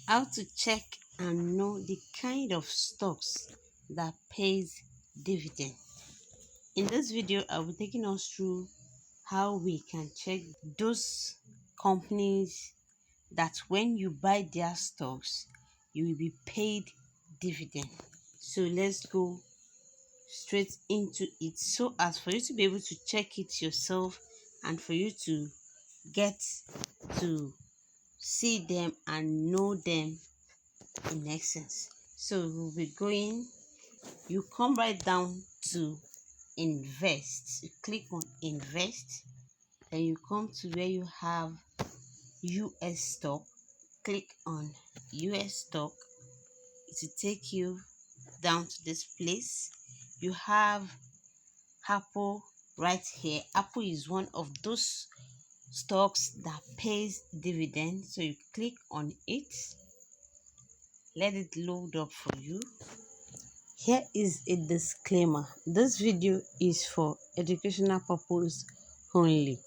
How to check and know the kind of stocks that pays dividend. In this video, I'll be taking us through how we can check those companies that when you buy their stocks, you will be paid dividend. So let's go straight into it so as for you to be able to check it yourself and for you to get to see them and know them in essence. So we'll be going, you come right down to invest, you click on invest, then you come to where you have US stock, click on US stock. It will take you down to this place. You have Apple right here. Apple is one of those stocks that pays dividend, so you click on it, let it load up for you. Here is a disclaimer. This video is for educational purpose only.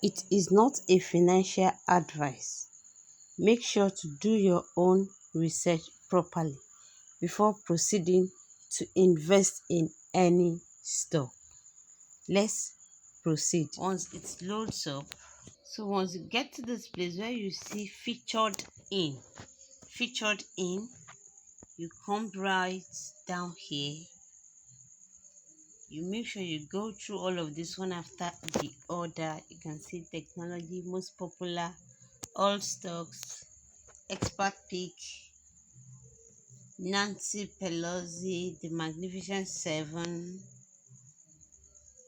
It is not a financial advice. Make sure to do your own research properly before proceeding to invest in any stock. Let's proceed. Once it loads up, so once you get to this place where you see featured in, you come right down here. You make sure you go through all of this one after the other. You can see technology, most popular, all stocks, expert pick, Nancy Pelosi, the Magnificent Seven,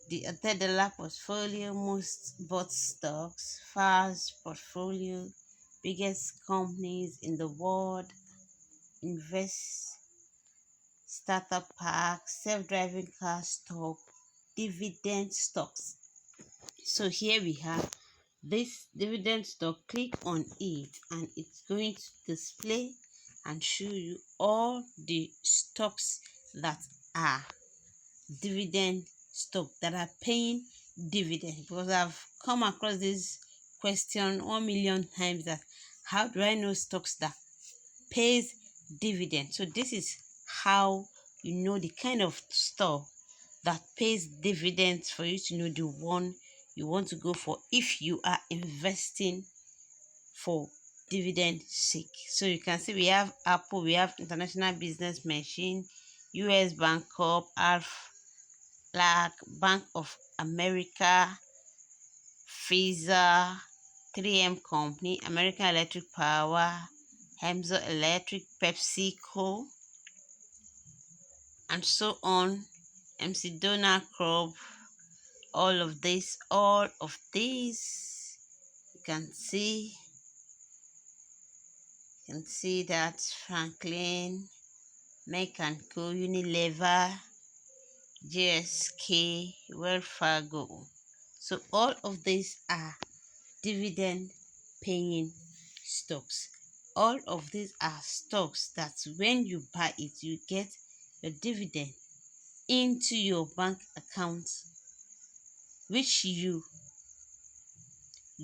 the $30 portfolio, most bought stocks, fast portfolio, biggest companies in the world, invest, startup pack, self-driving car stock, dividend stocks. So here we have this dividend stock. Click on it and it's going to display and show you all the stocks that are dividend stock, that are paying dividend. Because I've come across this question 1,000,000 times, that how do I know stocks that pays dividend? So this is how you know the kind of stock that pays dividends, for you to know the one you want to go for if you are investing for dividend sake. So you can see we have Apple, we have International Business Machine, US Bank Corp, Alf, like Bank of America, Pfizer, 3M Company, American Electric Power, Hemzo Electric, PepsiCo, and so on, MC Donald Crop, all of these, you can see that Franklin, Make and Co, Unilever, GSK, Wells Fargo. So all of these are dividend paying stocks. All of these are stocks that when you buy it, you get your dividend into your bank account, which you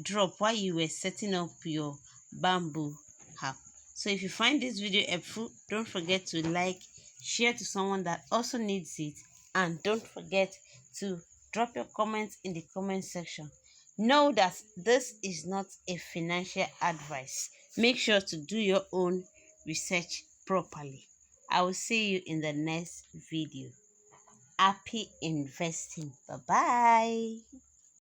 drop while you were setting up your Bamboo app. So if you find this video helpful, don't forget to like, share to someone that also needs it, and don't forget to drop your comments in the comment section. Know that this is not a financial advice. Make sure to do your own research properly. I will see you in the next video. Happy investing. Bye bye.